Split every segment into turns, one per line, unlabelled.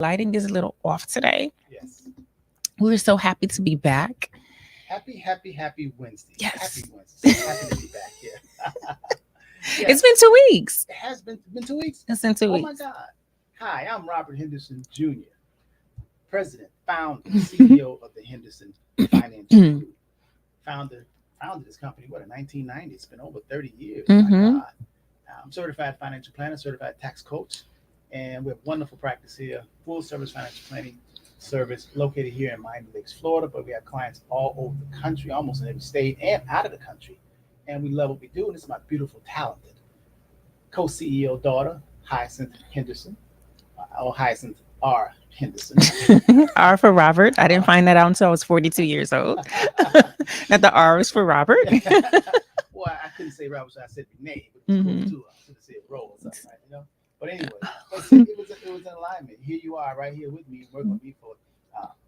Lighting is a little off today.
Yes.
We were so happy to be back.
Happy Wednesday. Happy
Yes.
Wednesday. So happy to be back here.
It's
Yes.
been 2 weeks.
It has been 2 weeks.
It's been two
Oh my
weeks.
God. Hi, I'm Robert Henderson Jr., President, Founder, CEO of the Henderson Financial
Hmm.
Group. Founder Founded this company, what, in 1990? It's been over 30 years. My
Hmm.
God. I'm certified financial planner, certified tax coach, and we have wonderful practice here. Full service financial planning service located here in Miami Lakes, Florida, but we have clients all over the country, almost in every state and out of the country. And we love what we do. And this is my beautiful, talented co-CEO daughter, Hyacinth Henderson, or Hyacinth R. Henderson.
R for Robert. I didn't
Uh,
find that out until I was 42 years old. That the R is for Robert.
well, I couldn't say Robert, so I said the name, but it's cool
Hmm.
too. I should have said Roll or something, right? But anyway, but see, it was an alignment. Here you are, right here with me, working with me for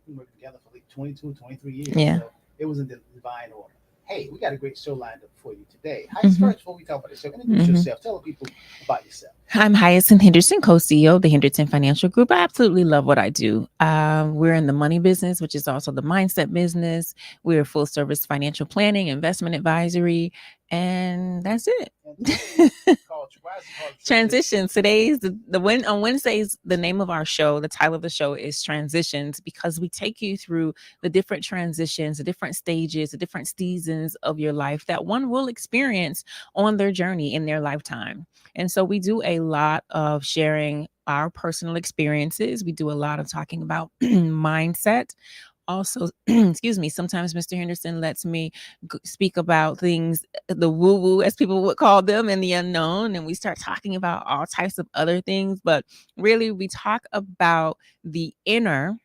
we worked together for like 22, 23 years.
Yeah.
So it was in the divine order. Hey, we got a great show lined up for you today. Hi,
Hmm.
first, before we talk about the show, introduce
Hmm.
yourself. Tell the people about yourself.
I'm Hyacinth Henderson, co-CEO of the Henderson Financial Group. I absolutely love what I do. We're in the money business, which is also the mindset business. We're full service financial planning, investment advisory, and that's
And today
it.
is called, why is it called Transition?
Transitions. Today's the when on Wednesdays, the name of our show, the title of the show is Transitions, because we take you through the different transitions, the different stages, the different seasons of your life that one will experience on their journey in their lifetime. And so we do a lot of sharing our personal experiences. We do a lot of talking about mindset. Also, excuse me, sometimes Mr. Henderson lets me speak about things, the woo woo, as people would call them, and the unknown. And we start talking about all types of other things. But really, we talk about the inner,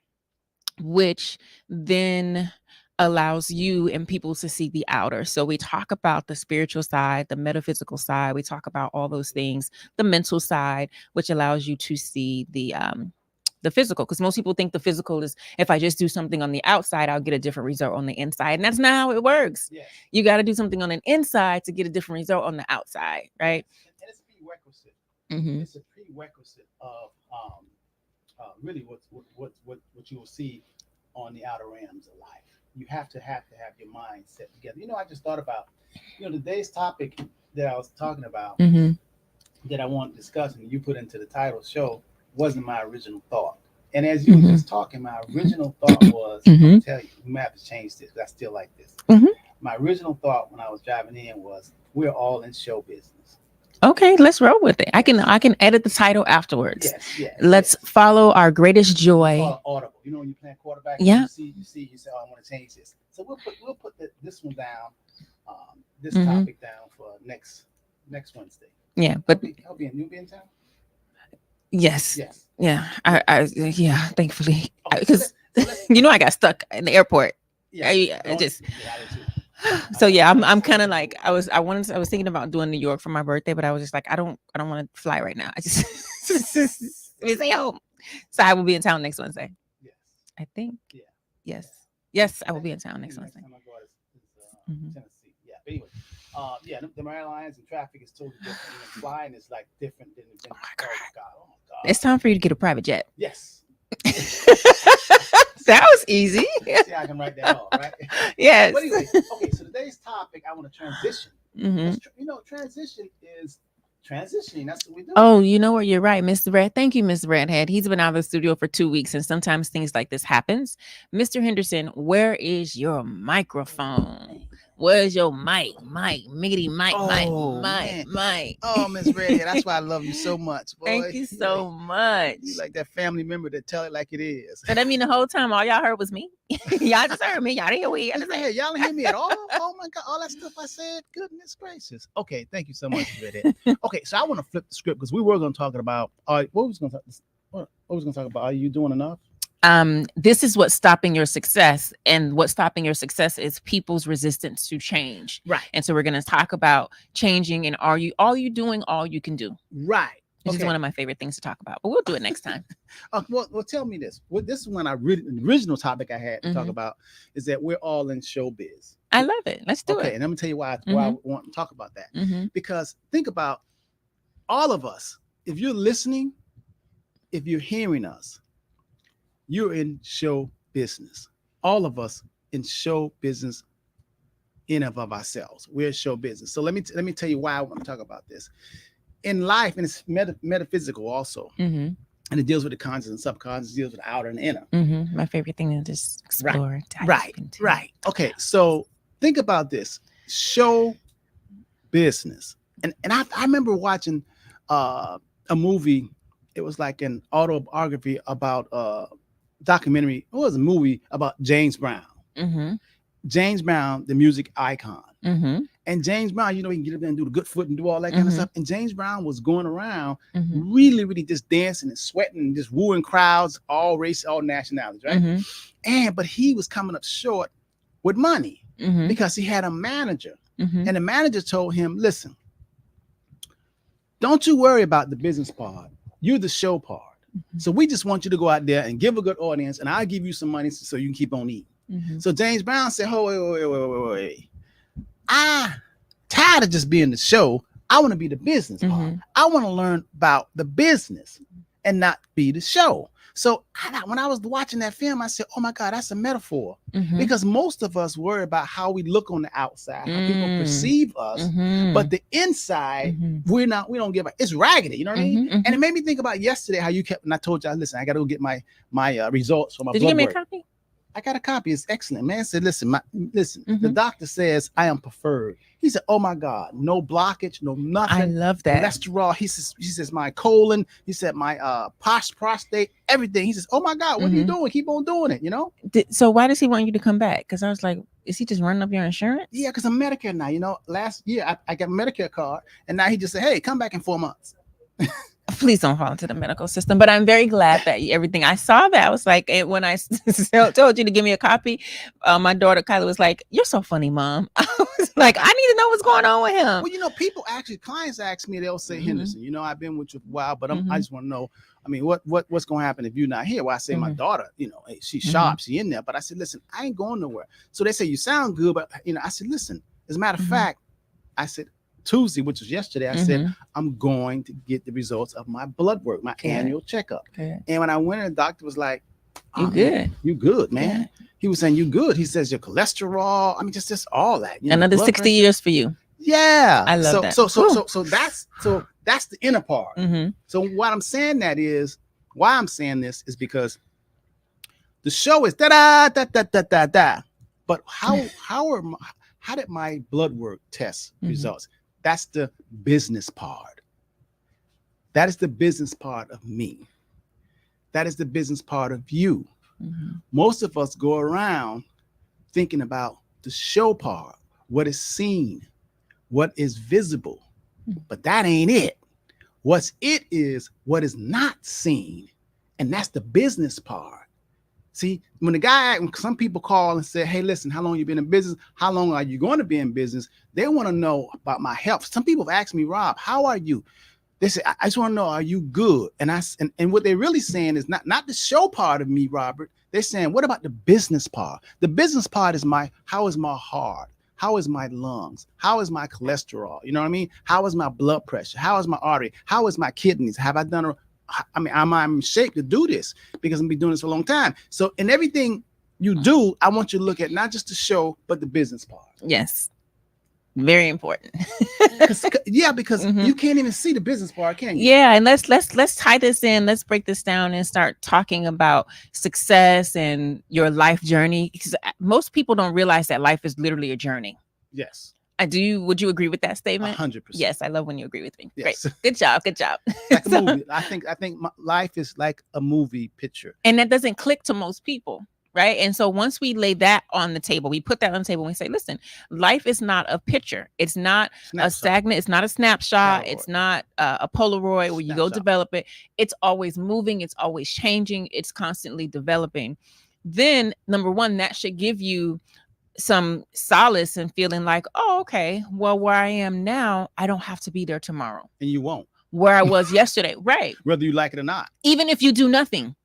which then allows you and people to see the outer. So we talk about the spiritual side, the metaphysical side. We talk about all those things, the mental side, which allows you to see the physical, because most people think the physical is if I just do something on the outside, I'll get a different result on the inside. And that's not how it works.
Yes,
You got to do something on the inside to get a different result on the outside,
yes.
right?
And it's a prerequisite.
Mm-hmm.
It's a prerequisite of really what you will see on the outer realms of life. You have to have your mind set together. I just thought about, today's topic that I was talking about,
Mm-hmm.
that I want to discuss, and you put into the title show, wasn't my original thought. And as you were
Mm-hmm.
just talking, my original thought was, I'm
Mm-hmm.
gonna tell you, we might have to change this because I still like this.
Mm-hmm.
My original thought when I was driving in was, we're all in show business.
Okay, let's roll with it. I can
Yes,
I can edit the title afterwards.
yes, yes,
Let's
yes.
follow our greatest
We
joy.
call it audible. When you're playing quarterback and
Yeah.
you say, oh, I want to change this. So we'll put this one down, this
Mm-hmm.
topic down for next Wednesday.
Yeah, but
You'll be in town.
yes,
Yes,
yeah,
yes.
yeah, thankfully,
Okay,
because
so let's
I got stuck in the airport.
yeah.
I
Don't
just
yeah, I did too.
so yeah,
I
I'm
just
kind
wanted
of
to
like
move.
I was thinking about doing New York for my birthday, but I was just like I don't want to fly right now. I just we stay home. So I will be in town next Wednesday.
Yes,
I think
yeah,
yes,
yeah.
yes, I will
Next,
be in town
I think
next
the next
Wednesday.
time I go out is
Hmm.
Tennessee. Yeah, but anyway, yeah, the Marine Lines and traffic is totally different. Flying is like different than
Oh my
oh my
god,
god, oh my
it's
god.
time for you to get a private jet.
Yes.
That
see,
was easy.
see, I can write that off, right?
Yes.
But anyway, okay. So today's topic, I want to transition
Hmm.
because transition is transitioning. That's what we do.
Oh, you know what? You're right, Mr. Red. Thank you, Mr. Redhead. He's been out of the studio for 2 weeks, and sometimes things like this happens. Mr. Henderson, where is your microphone? Where's your mic? Mic, miggity, mic, mic,
Oh
mic,
man.
mic.
Oh, Miss Redhead, that's why I love you so much,
Thank
boy.
you so much.
You like that family member that tell it like it is.
So that mean the whole time all y'all heard was me. Y'all just heard me. Y'all didn't hear what he had
Miss
to say.
Redhead, y'all didn't hear me at all. Oh my god, all that stuff I said. Goodness gracious. Okay, thank you so much, Miss Redhead. Okay, so I want to flip the script because we were going to talk about. What was going to what was going to talk about? Are you doing enough?
This is what's stopping your success, and what's stopping your success is people's resistance to change.
Right.
And so we're going to talk about changing, and are you doing all you can do,
Right.
which is
Okay.
one of my favorite things to talk about, but we'll do it next time.
Well, tell me this. Well, this is when the original topic I had to talk
Mhm.
about is that we're all in showbiz.
I love it. Let's do
Okay,
it.
and I'm gonna tell you why I want to talk about that.
Hmm.
Because think about all of us. If you're listening, if you're hearing us, you're in show business. All of us in show business in and of ourselves. We're show business. So let me tell you why I want to talk about this. In life, and it's metaphysical also,
Mm-hmm.
and it deals with the conscious and subconscious, deals with the outer and inner.
Mm-hmm. My favorite thing to just explore.
Right. Okay, so think about this. Show business. And I remember watching a movie. It was like an autobiography about documentary. It was a movie about James Brown.
Mm-hmm.
James Brown, the music icon.
Mm-hmm.
And James Brown, he can get up there and do the good foot and do all that kind of stuff. And James Brown was going around
Mm-hmm.
really, really just dancing and sweating and just wooing crowds, all race, all nationalities, right?
Mm-hmm.
But he was coming up short with money
Mm-hmm.
because he had a manager.
Mm-hmm.
And the manager told him, listen, don't you worry about the business part. You're the show part.
Mm-hmm.
So we just want you to go out there and give a good audience, and I'll give you some money so you can keep on eating.
Mm-hmm.
So James Brown said, oh, wait. I tired of just being the show. I want to be the business part. I want to learn about the business and not be the show. So when I was watching that film, I said, oh my God, that's a metaphor.
Mm-hmm.
Because most of us worry about how we look on the outside, how people perceive us,
Mm-hmm.
but the inside,
Mm-hmm.
we don't give a, it's raggedy, you know what I mean?
Mm-hmm.
And it made me think about yesterday how you kept, and I told you, listen, I got to go get my results from my
Did you
blood
give me
work.
a copy?
I got a copy. It's excellent. Man said, listen, the
Mhm.
doctor says I am preferred. He said, oh my God, no blockage, no nothing.
I love that.
Cholesterol. He says my colon. He said my prostate, everything. He says, oh my God, what are you doing? Keep on doing it, you know?
So why does he want you to come back? Because I was like, is he just running up your insurance?
Yeah, because I'm Medicare now. You know, last year I got a Medicare card, and now he just said, hey, come back in 4 months.
Please don't fall into the medical system. But I'm very glad that everything I saw that I was like, when I told you to give me a copy, my daughter Kylie was like, "You're so funny, Mom." I was like, I need to know what's going on with him.
Well, you know, clients ask me, they'll say, Henderson, you know, I've been with you for a while, but I just want to know, I mean, what's going to happen if you're not here? Well, I say my daughter, you know, hey, she's sharp, she in there, but I said, listen, I ain't going nowhere. So they say, you sound good, but you know, I said, listen, as a matter of fact, I said, Tuesday, which was yesterday, I said, I'm going to get the results of my blood work, my annual checkup. And when I went in, the doctor was like,
you good.
You good, man. Yeah. He was saying, you good. He says, your cholesterol, I mean, just all that. You know,
another 60 pressure. Years for you.
Yeah.
I love that.
So that's the inner part. So what I'm saying why I'm saying this is because the show is da-da-da-da-da-da-da. But how did my blood work test results? That's the business part. That is the business part of me. That is the business part of you. Most of us go around thinking about the show part, what is seen, what is visible, but that ain't it. What's it is what is not seen, and that's the business part. See, when some people call and say, hey, listen, how long you been in business? How long are you going to be in business? They want to know about my health. Some people have asked me, Rob, how are you? They say, I just want to know, are you good? And what they're really saying is not the show part of me, Robert. They're saying, what about the business part? The business part is how is my heart? How is my lungs? How is my cholesterol? You know what I mean? How is my blood pressure? How is my artery? How is my kidneys? Have I done am I in shape to do this? Because I'm been doing this for a long time. So in everything you do, I want you to look at not just the show, but the business part.
Yes. Very important.
Because you can't even see the business part, can you?
Yeah, and let's tie this in. Let's break this down and start talking about success and your life journey. Because most people don't realize that life is literally a journey.
Yes.
Would you agree with that statement?
100%.
Yes, I love when you agree with me.
Yes.
Great. Good job.
Like a movie. I think my life is like a movie picture.
And that doesn't click to most people, right? And so once we lay that on the table, we put that on the table and we say, listen, life is not a picture. It's not a stagnant. It's not a snapshot.
Polaroid.
It's not a Polaroid where you go develop it. It's always moving. It's always changing. It's constantly developing. Then number one, that should give you some solace and feeling like, oh, okay, well, where I am now, I don't have to be there tomorrow.
And you won't.
Where I was yesterday, right?
Whether you like it or not.
Even if you do nothing.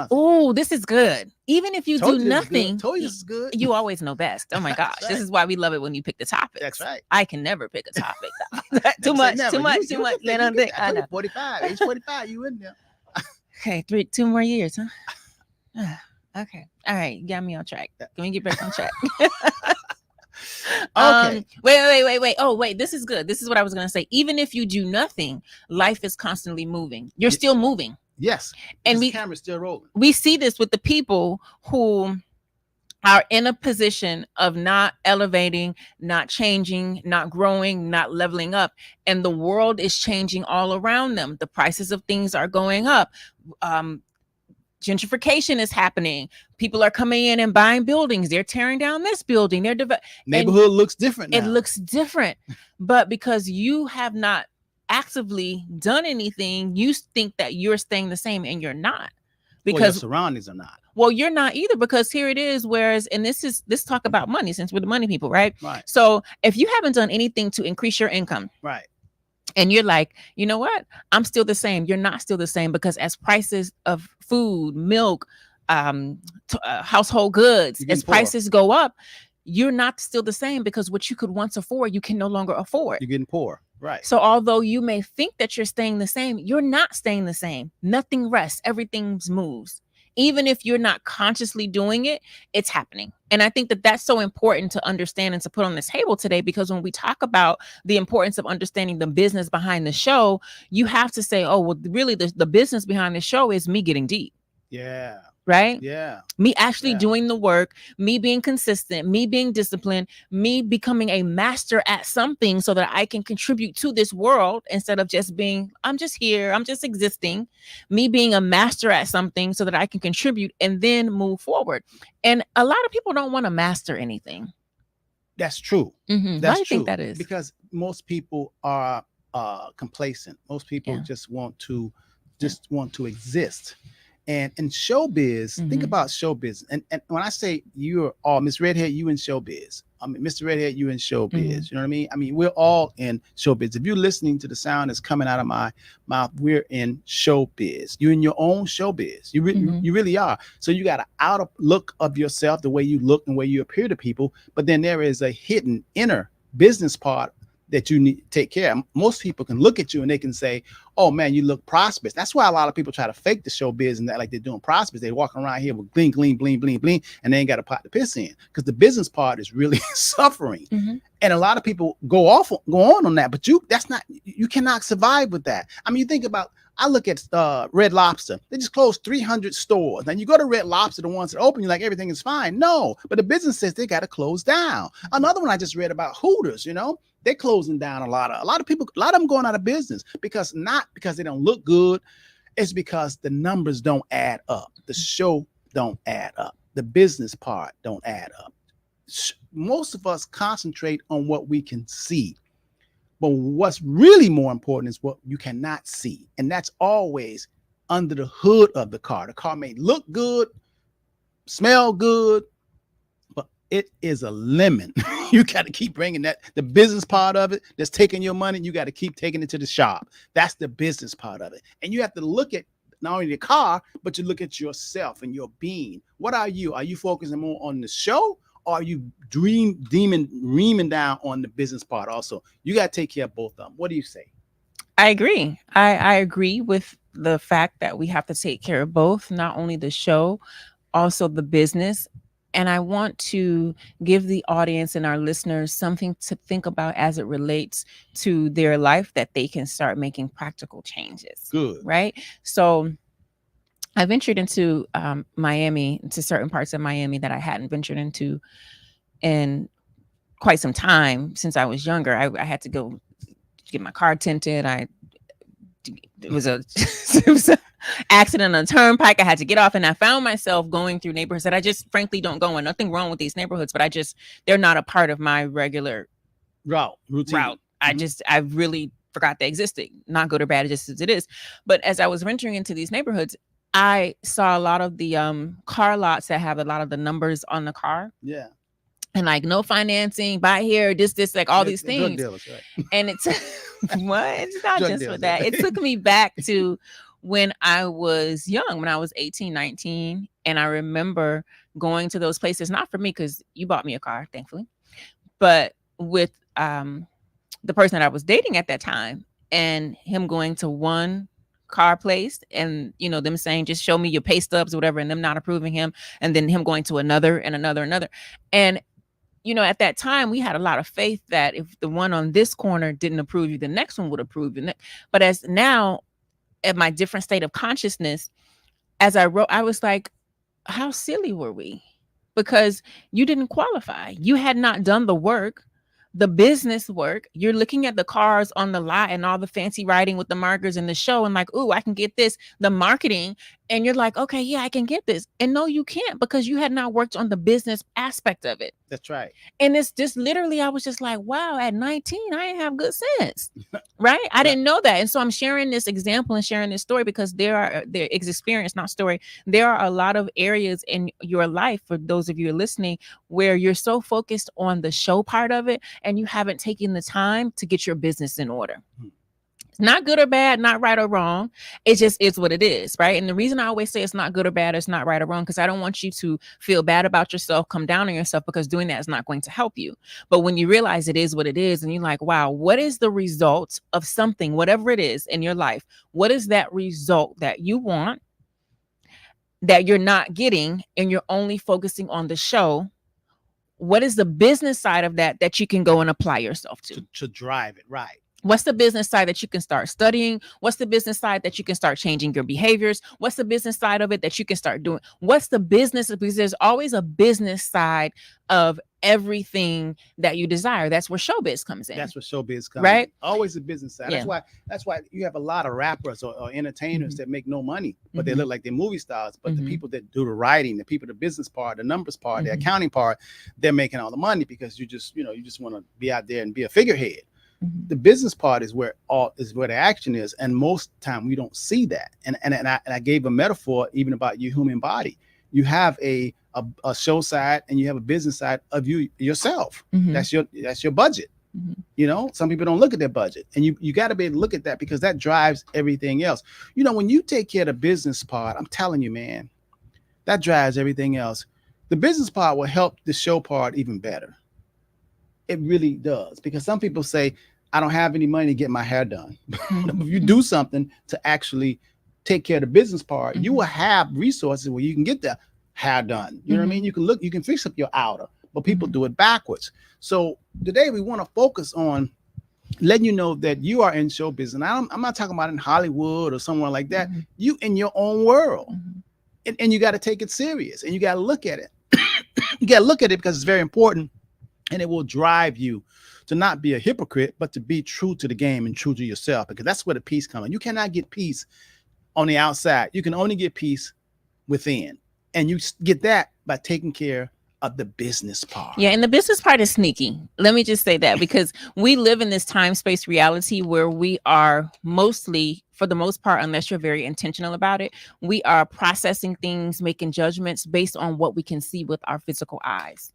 Oh, this is good. Even if you do nothing.
Told you this is good.
You always know best. Oh my gosh.
Right.
This is why we love it when you pick the topics.
That's right.
I can never pick a topic. Too much. Let
45. Age 45, you in there.
Okay, 2 more years, huh? Okay. All right. You got me on track.
Yeah.
Can we get back on track?
Okay.
Wait. Oh, wait. This is good. This is what I was gonna say. Even if you do nothing, life is constantly moving. You're still moving.
Yes.
And
This camera's still rolling.
we see this with the people who are in a position of not elevating, not changing, not growing, not leveling up. And the world is changing all around them. The prices of things are going up. Gentrification is happening. People are coming in and buying buildings. They're tearing down this building.
Neighborhood looks different now.
It looks different. But because you have not actively done anything, you think that you're staying the same, and you're not.
Because your surroundings are not.
Well, you're not either, because here it is. Whereas, and this talk about money, since we're the money people, right?
Right.
So if you haven't done anything to increase your income,
right,
and you're like, you know what, I'm still the same. You're not still the same, because as prices of food, milk, household goods, as prices go up, you're not still the same, because what you could once afford, you can no longer afford.
You're getting poor. Right.
So although you may think that you're staying the same, you're not staying the same. Nothing rests. Everything moves. Even if you're not consciously doing it, it's happening. And I think that that's so important to understand and to put on this table today, because when we talk about the importance of understanding the business behind the show, you have to say, oh, well, really the business behind the show is me getting deep.
Yeah.
Right?
Yeah.
Me actually doing the work, me being consistent, me being disciplined, me becoming a master at something so that I can contribute to this world, instead of just being, I'm just here, I'm just existing. Me being a master at something so that I can contribute and then move forward. And a lot of people don't want to master anything.
That's true.
Mm-hmm. Why do you think that is?
Because most people are complacent. Most people just want to exist. And in showbiz, think about showbiz. And when I say you're all Miss Redhead, you in showbiz. I mean, Mr. Redhead, you in showbiz. You know what I mean? I mean, we're all in showbiz. If you're listening to the sound that's coming out of my mouth, we're in showbiz. You're in your own showbiz. You really are. So you got an outer look of yourself, the way you look and the way you appear to people. But then there is a hidden inner business part that you need to take care of. Most people can look at you and they can say, oh man, you look prosperous. That's why a lot of people try to fake the showbiz and that like they're doing prosperous. They walk around here with bling, bling, bling, bling, bling, and they ain't got a pot to piss in, because the business part is really suffering. And a lot of people go on that, but you cannot survive with that. I mean, you think about, I look at Red Lobster. They just closed 300 stores. And you go to Red Lobster, the ones that open, you're like, everything is fine. No, but the business says they got to close down. Another one I just read about, Hooters, they're closing down a lot of people, a lot of them going out of business, not because they don't look good. It's because the numbers don't add up. The show don't add up. The business part don't add up. Most of us concentrate on what we can see. But what's really more important is what you cannot see. And that's always under the hood of the car. The car may look good, smell good, but it is a lemon. You got to keep bringing the business part of it that's taking your money. You got to keep taking it to the shop. That's the business part of it. And you have to look at not only the car, but you look at yourself and your being. What are you? Are you focusing more on the show? Or are you reaming down on the business part also? You got to take care of both of them. What do you say?
I agree. I agree with the fact that we have to take care of both, not only the show, also the business. And I want to give the audience and our listeners something to think about as it relates to their life, that they can start making practical changes.
Good.
Right? So I ventured into Miami, to certain parts of Miami that I hadn't ventured into in quite some time since I was younger. I had to go get my car tinted. It was a accident on a turnpike. I had to get off, and I found myself going through neighborhoods that I just frankly don't go in. Nothing wrong with these neighborhoods, but they're not a part of my regular routine. I really forgot they existed. Not good or bad, just as it is. But as I was venturing into these neighborhoods, I saw a lot of the car lots that have a lot of the numbers on the car.
Yeah.
And like, no financing, buy here, this, like all these things.
Drug dealers, right?
And it's what? It's not
Drug
just
dealers,
for that.
right?
It took me back to when I was young, when I was 18, 19. And I remember going to those places, not for me, because you bought me a car, thankfully, but with the person that I was dating at that time, and him going to one car placed, and them saying, just show me your pay stubs or whatever, and them not approving him, and then him going to another and another. And at that time, we had a lot of faith that if the one on this corner didn't approve you, the next one would approve you. But as now, at my different state of consciousness, as I wrote, I was like, how silly were we? Because you didn't qualify. You had not done the work, the business work. You're looking at the cars on the lot and all the fancy writing with the markers in the show and like, oh, I can get this, the marketing. And you're like, okay, yeah, I can get this. And no, you can't, because you had not worked on the business aspect of it.
That's right.
And it's just literally, I was just like, wow, at 19, I didn't have good sense. Right? I didn't know that. And so I'm sharing this example and sharing this story because there is experience, not story. There are a lot of areas in your life, for those of you listening, where you're so focused on the show part of it and you haven't taken the time to get your business in order. Not good or bad, not right or wrong. It just is what it is, right? And the reason I always say it's not good or bad, it's not right or wrong, because I don't want you to feel bad about yourself, come down on yourself, because doing that is not going to help you. But when you realize it is what it is, and you're like, wow, what is the result of something, whatever it is in your life? What is that result that you want that you're not getting, and you're only focusing on the show? What is the business side of that you can go and apply yourself
to drive it, right?
What's the business side that you can start studying? What's the business side that you can start changing your behaviors? What's the business side of it that you can start doing? What's the business? Because there's always a business side of everything that you desire. That's where showbiz comes in.
That's where showbiz comes
right?
in. Always a business side.
Yeah.
That's why you have a lot of rappers or entertainers that make no money, but they look like they're movie stars. But the people that do the writing, the people, the business part, the numbers part, the accounting part, they're making all the money because you just want to be out there and be a figurehead. The business part is where the action is, and most time we don't see that. And I gave a metaphor even about your human body. You have a show side and you have a business side of yourself. That's your budget. Some people don't look at their budget, and you got to be able to look at that, because that drives everything else. When you take care of the business part, I'm telling you, man, that drives everything else. The business part will help the show part even better. It really does, because some people say, I don't have any money to get my hair done. If you do something to actually take care of the business part, you will have resources where you can get the hair done. You know what I mean? You can fix up your outer, but people do it backwards. So today we want to focus on letting you know that you are in show business. And I'm not talking about in Hollywood or somewhere like that. You in your own world, and you got to take it serious, and you got to look at it. You got to look at it because it's very important. And it will drive you to not be a hypocrite, but to be true to the game and true to yourself, because that's where the peace comes in. You cannot get peace on the outside. You can only get peace within. And you get that by taking care of the business part.
Yeah, and the business part is sneaky. Let me just say that, because we live in this time-space reality where we are mostly, for the most part, unless you're very intentional about it, we are processing things, making judgments based on what we can see with our physical eyes.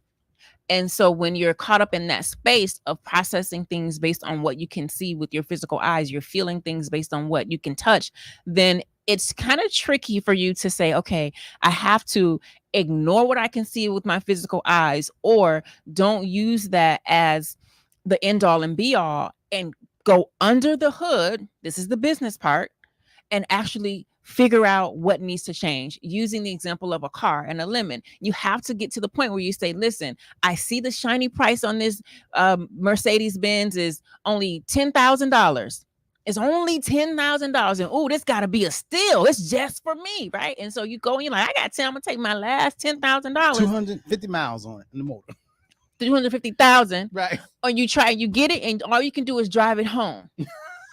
And so when you're caught up in that space of processing things based on what you can see with your physical eyes, you're feeling things based on what you can touch, then it's kind of tricky for you to say, okay, I have to ignore what I can see with my physical eyes, or don't use that as the end all and be all, and go under the hood. This is the business part, and actually figure out what needs to change. Using the example of a car and a lemon, you have to get to the point where you say, listen, I see the shiny price on this Mercedes-Benz is only $10,000. It's only $10,000. And oh, this got to be a steal. It's just for me, right? And so you go and you're like, I got 10. I'm going to take my last $10,000.
250 miles on it in the motor.
250,000.
Right.
Or you get it, and all you can do is drive it home.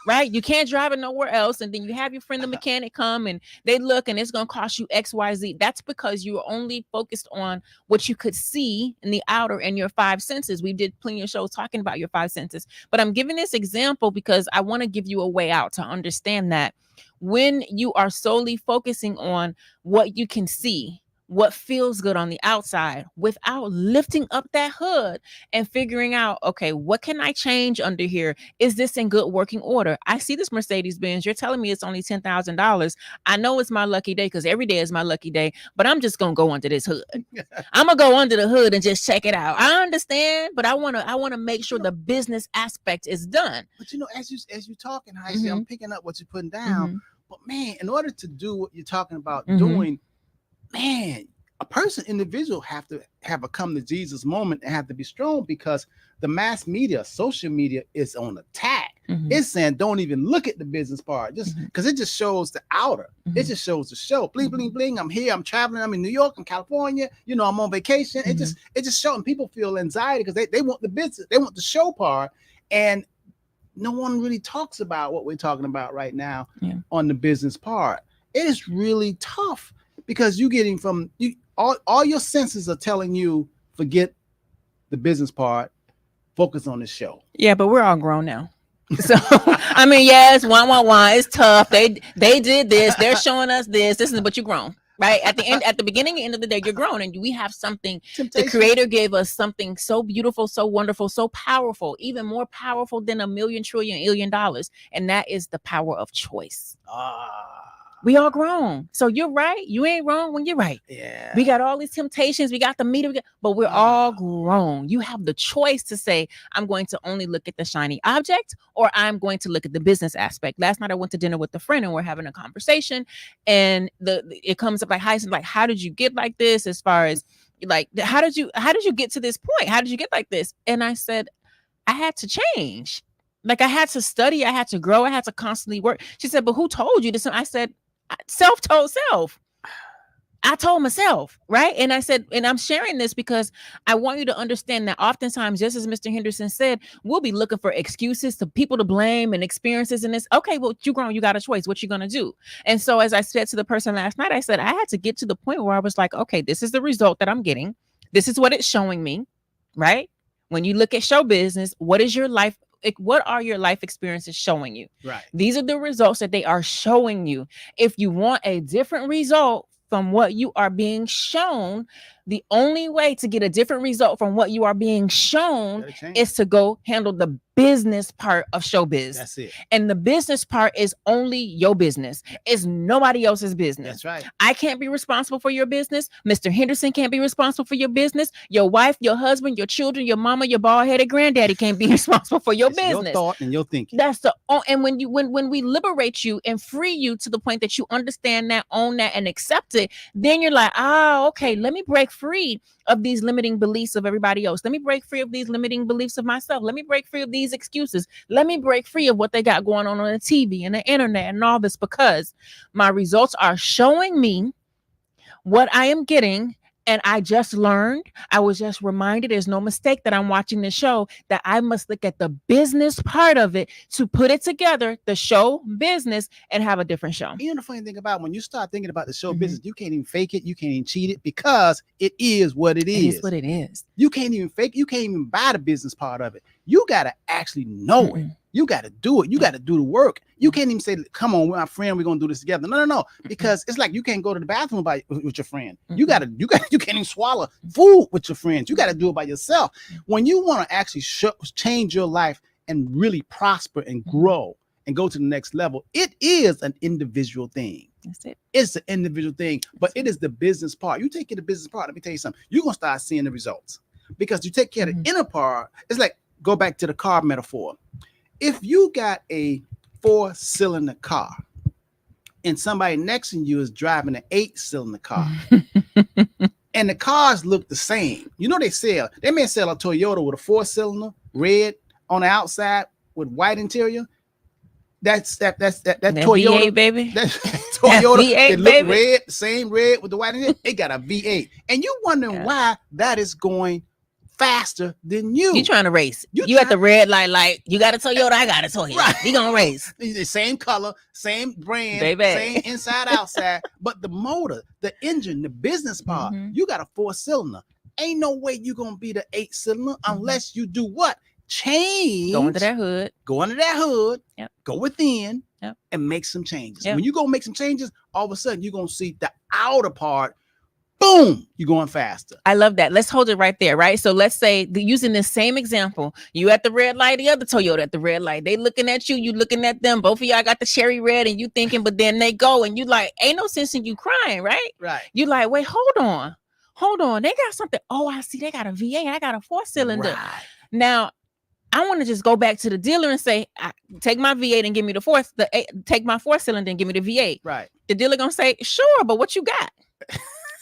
Right? You can't drive it nowhere else. And then you have your friend, the mechanic, come and they look, and it's going to cost you XYZ. That's because you were only focused on what you could see in the outer and your five senses. We did plenty of shows talking about your five senses, but I'm giving this example because I want to give you a way out to understand that when you are solely focusing on what you can see, what feels good on the outside, without lifting up that hood and figuring out, okay, what can I change under here? Is this in good working order? I see this Mercedes-Benz. You're telling me it's only $10,000. I know it's my lucky day, because every day is my lucky day, but I'm just going to go under this hood. I'm going to go under the hood and just check it out. I understand, but I want to make sure the business aspect is done.
But as you talking, I'm picking up what you're putting down. But man, in order to do what you're talking about
Mhm.
doing, man, a person, individual, have to have a come to Jesus moment and have to be strong, because the mass media, social media, is on attack.
Mhm.
It's saying don't even look at the business part, just
Mhm.
because it just shows the outer. It
Mhm.
just shows the show. Bling, bling, bling. I'm here. I'm traveling. I'm in New York. I'm California. You know, I'm on vacation. It just showing. People feel anxiety because they want the business. They want the show part, and no one really talks about what we're talking about right now
Yeah.
on the business part. It is really tough because you're getting from you all your senses are telling you forget the business part, focus on the show.
Yeah, but we're all grown now. So I mean, yes, one. It's tough. They did this. They're showing us this. This is, but you're grown, right? At the beginning and end of the day, you're grown, and we have something.
Temptation.
The Creator gave us something so beautiful, so wonderful, so powerful, even more powerful than $1 million, trillion, $1 billion, and that is the power of choice. We all grown, so you're right. You ain't wrong when you're right.
Yeah.
We got all these temptations. We got the media, but we're all grown. You have the choice to say, I'm going to only look at the shiny object, or I'm going to look at the business aspect. Last night I went to dinner with a friend and we're having a conversation, and it comes up like, how did you get like this? As far as like, how did you get to this point? How did you get like this? And I said, I had to change. Like, I had to study, I had to grow, I had to constantly work. She said, but who told you this? I said, self told self. I told myself, right? And I said, and I'm sharing this because I want you to understand that oftentimes, just as Mr. Henderson said, we'll be looking for excuses, to people to blame, and experiences in this. Okay, well, you grown, you got a choice. What you gonna do? And so, as I said to the person last night, I said, I had to get to the point where I was like, okay, this is the result that I'm getting. This is what it's showing me, right? When you look at show business, what is your life? What are your life experiences showing you?
Right.
These are the results that they are showing you. If you want a different result from what you are being shown, the only way to get a different result from what you are being shown is to go handle the business part of showbiz.
That's it.
And the business part is only your business. It's nobody else's business.
That's right.
I can't be responsible for your business. Mr. Henderson can't be responsible for your business. Your wife, your husband, your children, your mama, your bald-headed granddaddy can't be responsible for your business.
Your thought and your thinking.
That's and when we liberate you and free you to the point that you understand that, own that, and accept it, then you're like, okay, let me break free of these limiting beliefs of everybody else. Let me break free of these limiting beliefs of myself. Let me break free of these excuses. Let me break free of what they got going on the TV and the internet and all this, because my results are showing me what I am getting. And I just learned, I was just reminded, there's no mistake that I'm watching the show, that I must look at the business part of it to put it together, the show business, and have a different show.
You know, the funny thing about when you start thinking about the show business, you can't even fake it. You can't even cheat it, because it is what it is.
It is what it is.
You can't even fake. You can't even buy the business part of it. You got to actually know it. You got to do it. You got to do the work. You can't even say, come on, my friend, we're going to do this together. No. Because it's like you can't go to the bathroom with your friend. You can't even swallow food with your friends. You got to do it by yourself. When you want to actually change your life and really prosper and grow and go to the next level, it is an individual thing.
That's it.
It's an individual thing, but it is the business part. You take care of the business part. Let me tell you something. You're going to start seeing the results, because you take care of the inner part. It's like, go back to the car metaphor. If you got a 4-cylinder car and somebody next to you is driving an 8-cylinder car and the cars look the same, you know, they may sell a Toyota with a 4-cylinder, red on the outside with white interior. That's Toyota,
V8, baby.
That's Toyota.
V8,
it look
baby.
red, same red with the white interior. It got a V8, and you wondering why that is going faster than you.
You trying to race. You at the red light, like, you got a Toyota, I got a Toyota. Right. We gonna race.
The same color, same brand,
baby.
Same inside, outside. But the motor, the engine, the business part, you got a 4-cylinder. Ain't no way you gonna be the 8-cylinder unless you do what? Change.
Go into that hood.
Yep. Go within.
Yep.
And make some changes.
Yep.
When you go make some changes, all of a sudden you're gonna see the outer part. Boom, you're going faster.
I love that. Let's hold it right there, right? So let's say, using this same example, you at the red light, the other Toyota at the red light. They looking at you, you looking at them. Both of y'all got the cherry red, and you thinking, but then they go, and you like, ain't no sense in you crying, right?
Right.
You like, wait, hold on. They got something. Oh, I see. They got a V8. I got a 4-cylinder.
Right.
Now, I want to just go back to the dealer and say, take my V8 and give me take my 4-cylinder and give me the V8.
Right.
The dealer gonna say, sure, but what you got?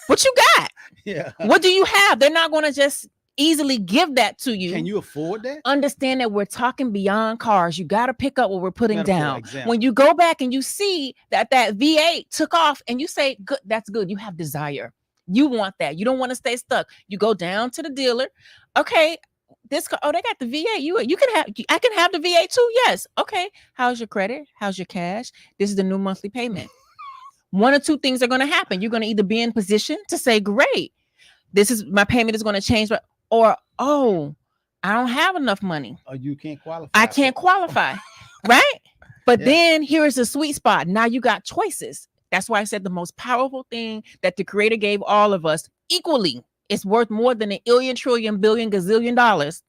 What you got?
Yeah.
What do you have? They're not gonna just easily give that to you.
Can you afford that?
Understand that we're talking beyond cars. You got to pick up what we're putting
Metaphor,
down.
example.
When you go back and you see that V8 took off and you say, good, that's good. You have desire. You want that. You don't want to stay stuck. You go down to the dealer. Okay, this car, oh, they got the V8. You can have, I can have the V8 too. Yes. Okay. How's your credit? How's your cash? This is the new monthly payment. One or two things are going to happen. You're going to either be in position to say, great, this is my payment is going to change, or, oh, I don't have enough money.
Or you can't qualify.
I can't qualify. Right? But
Yeah.
then here is the sweet spot. Now you got choices. That's why I said the most powerful thing that the creator gave all of us equally. It's worth more than $1 billion, trillion, billion, gazillion dollars.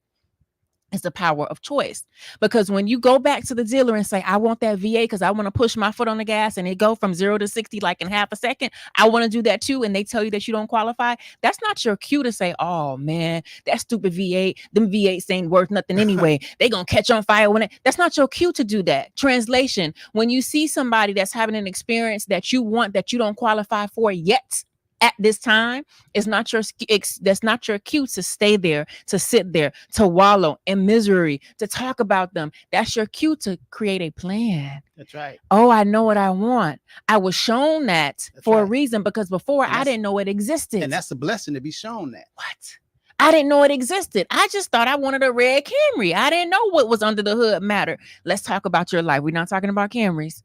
It's the power of choice. Because when you go back to the dealer and say, I want that V8 because I want to push my foot on the gas and it go from 0 to 60 like in half a second. I want to do that too. And they tell you that you don't qualify. That's not your cue to say, oh man, that stupid V8, them V8s ain't worth nothing anyway. They gonna catch on fire when that's not your cue to do that. Translation, when you see somebody that's having an experience that you want, that you don't qualify for yet, at this time, it's not your that's not your cue to stay there, to sit there, to wallow in misery, to talk about them. That's your cue to create a plan.
That's right.
Oh, I know what I want. I was shown that for a
right.
reason, because before I didn't know it existed.
And that's a blessing to be shown that.
What? I didn't know it existed. I just thought I wanted a red Camry. I didn't know what was under the hood mattered. Let's talk about your life. We're not talking about Camrys.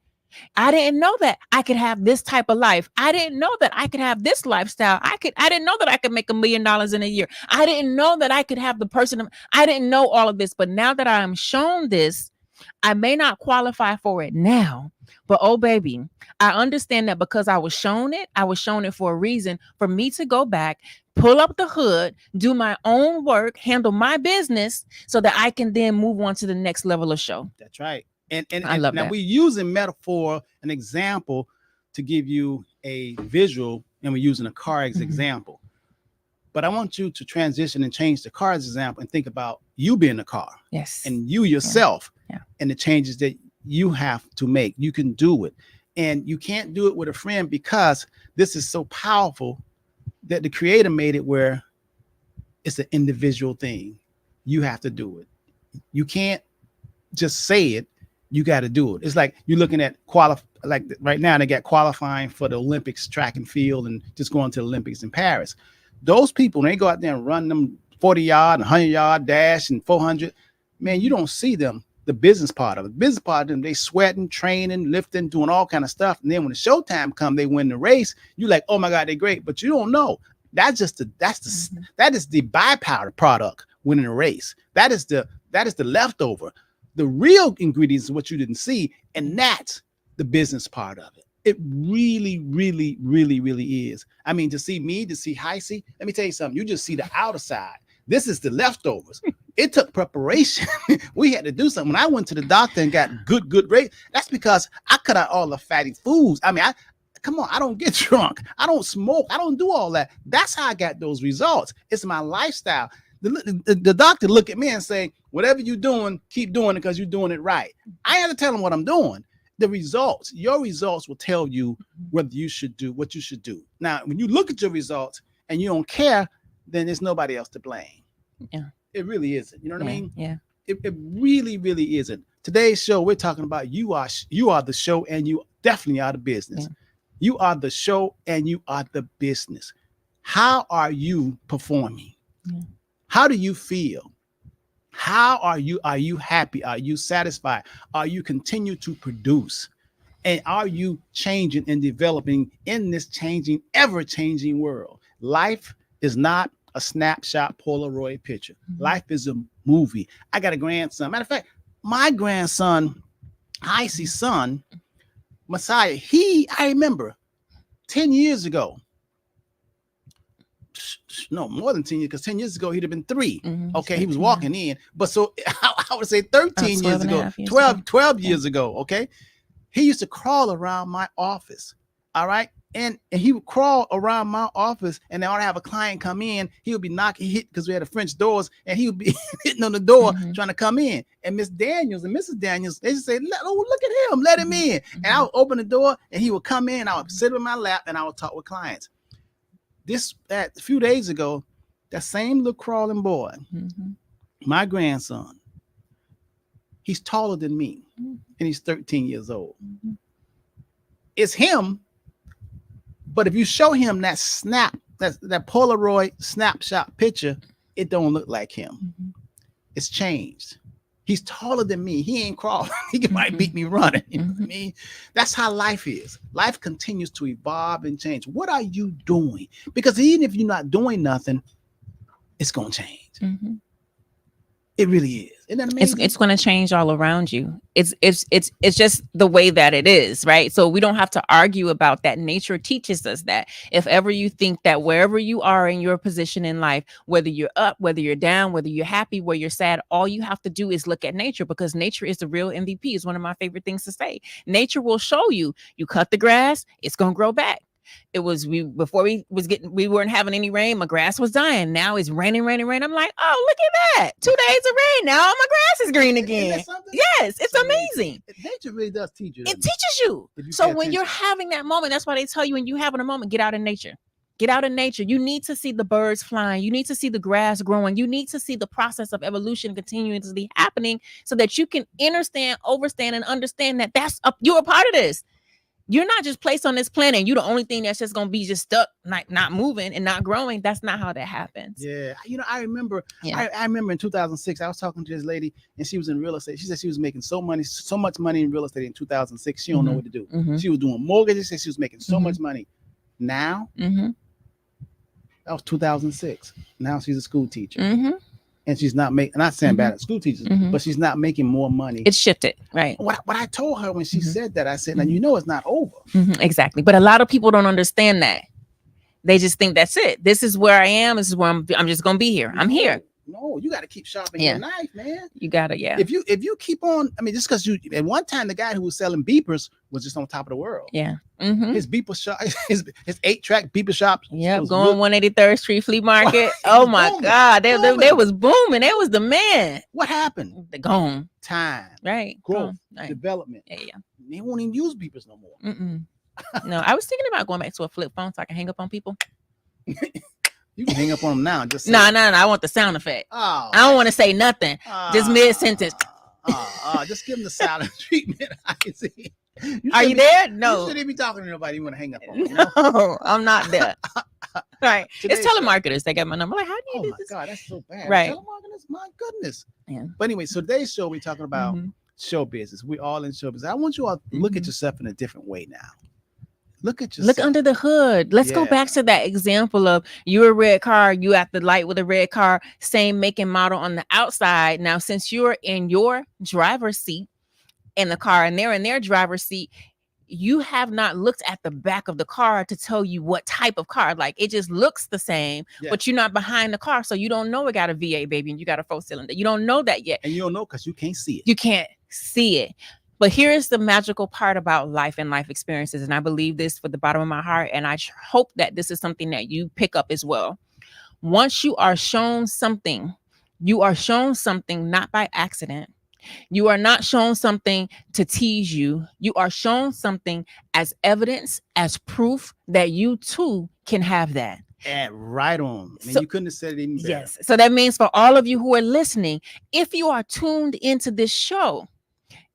I didn't know that I could have this type of life. I didn't know that I could have this lifestyle. I didn't know that I could make $1 million in a year. I didn't know that I could have the person. I didn't know all of this, but now that I am shown this, I may not qualify for it now, but oh baby, I understand that because I was shown it for a reason, for me to go back, pull up the hood, do my own work, handle my business so that I can then move on to the next level of show.
That's right. And
I love
now
that.
we're using metaphor, an example, to give you a visual, and we're using a car as example. But I want you to transition and change the car as example and think about you being a car.
Yes.
And you yourself
Yeah.
and the changes that you have to make. You can do it. And you can't do it with a friend, because this is so powerful that the creator made it where it's an individual thing. You have to do it. You can't just say it. You got to do it. It's like you're looking at like right now, they got qualifying for the Olympics track and field and just going to the Olympics in Paris. Those people, when they go out there and run them 40-yard and 100-yard dash and 400, man, you don't see them, the business part of it. The business part of them, they sweating, training, lifting, doing all kind of stuff. And then when the showtime come, they win the race. You're like, oh my God, they're great. But you don't know. That is the byproduct product winning a race. That is the leftover. The real ingredients is what you didn't see, and that's the business part of it. It really, really, really, really is. I mean, to see Heisey, let me tell you something. You just see the outer side. This is the leftovers. It took preparation. We had to do something. When I went to the doctor and got good rate, that's because I cut out all the fatty foods. I mean, come on, I don't get drunk. I don't smoke. I don't do all that. That's how I got those results. It's my lifestyle. The doctor look at me and say, whatever you're doing, keep doing it because you're doing it right. I have to tell him what I'm doing. The results, your results will tell you whether you should do what you should do. Now, when you look at your results and you don't care, then there's nobody else to blame.
Yeah.
It really isn't. You know what I mean?
Yeah.
It really, really isn't. Today's show, we're talking about you are the show, and you definitely are the business.
Yeah.
You are the show and you are the business. How are you performing?
Yeah.
How do you feel? How are you? Are you happy? Are you satisfied? Are you continue to produce? And are you changing and developing in this changing, ever-changing world? Life is not a snapshot Polaroid picture. Life is a movie. I got a grandson. Matter of fact, my grandson, Heisey's son, Messiah, I remember 10 years ago. No, more than 10 years, because 10 years ago, he'd have been 3. Okay, he was walking in. But so I would say 13 years ago, 12 years ago, okay? He used to crawl around my office. All right. And he would crawl around my office, and then I would have a client come in. He would be knocking, because we had the French doors, and he would be hitting on the door trying to come in. And Miss Daniels and Mrs. Daniels, they just say, "Oh, look at him, let him in." And I would open the door, and he would come in. I would sit in my lap, and I would talk with clients. A few days ago, that same little crawling boy, my grandson, he's taller than me, and he's 13 years old. It's him. But if you show him that that Polaroid snapshot picture, it don't look like him. It's changed. He's taller than me. He ain't crawling. He might beat me running. You know what I mean? That's how life is. Life continues to evolve and change. What are you doing? Because even if you're not doing nothing, it's gonna change. It really is. Isn't that amazing?
It's going to change all around you. It's just the way that it is, right? So we don't have to argue about that. Nature teaches us that. If ever you think that wherever you are in your position in life, whether you're up, whether you're down, whether you're happy, whether you're sad, all you have to do is look at nature, because nature is the real MVP. It's one of my favorite things to say. Nature will show you. You cut the grass, it's going to grow back. It was before we weren't having any rain. My grass was dying. Now it's raining. I'm like, oh, look at that! 2 days of rain. Now my grass is green again. Yes, it's amazing.
Nature really does teach you.
It teaches you. So when you're having that moment, that's why they tell you when you're having a moment, get out in nature. Get out in nature. You need to see the birds flying. You need to see the grass growing. You need to see the process of evolution continuously happening, so that you can understand, and understand that you're a part of this. You're not just placed on this planet. You're the only thing that's just going to be just stuck, not moving and not growing. That's not how that happens.
Yeah. I remember, I remember in 2006, I was talking to this lady, and she was in real estate. She said she was making so much money in real estate in 2006. She don't know what to do. She was doing mortgages. She was making so much money. Now, that was 2006. Now she's a school teacher. And she's not making, not saying bad at school teachers, but she's not making more money.
It's shifted, right?
What I told her when she said that, I said, now you know it's not over.
Exactly. But a lot of people don't understand that. They just think that's it. This is where I am. This is where I'm just going to be here. I'm here.
No, you got to keep sharpening your knife, man.
You got to,
If you keep on, I mean, just because at one time the guy who was selling beepers was just on top of the world.
Yeah.
His beeper shop, his 8-track beeper shop.
Yeah, going 183rd Street Flea Market. Oh my God, they was booming. They was the man.
What happened?
They're gone.
Time,
right?
Growth,
right.
Development.
Yeah.
They won't even use beepers no more.
No, I was thinking about going back to a flip phone so I can hang up on people.
You can hang up on them now. Just
no. I want the sound effect. I don't want to say nothing. Just mid sentence.
Just give them the silent treatment. I can see.
Are you there? No.
You shouldn't be talking to nobody. You want to hang up on them.
No, I'm not there. Right. It's telemarketers. They got my number. Like, how do you do this?
Oh my God, that's so bad.
Right.
Telemarketers, my goodness.
Yeah.
But anyway, so today's show, we're talking about show business. We all in show business. I want you all to look at yourself in a different way now. Look at yourself.
Look under the hood. Let's go back to that example of you're a red car, you at the light with a red car, same make and model on the outside. Now, since you're in your driver's seat in the car and they're in their driver's seat, you have not looked at the back of the car to tell you what type of car. Like, it just looks the same, but you're not behind the car. So you don't know it got a V8, baby, and you got a 4-cylinder. You don't know that yet.
And you don't know because you can't see it.
You can't see it. But here's the magical part about life and life experiences. And I believe this for the bottom of my heart. And I hope that this is something that you pick up as well. Once you are shown something, you are shown something not by accident. You are not shown something to tease you. You are shown something as evidence, as proof that you too can have that.
And right on. And you couldn't have said it any better.
Yes. So that means for all of you who are listening, if you are tuned into this show,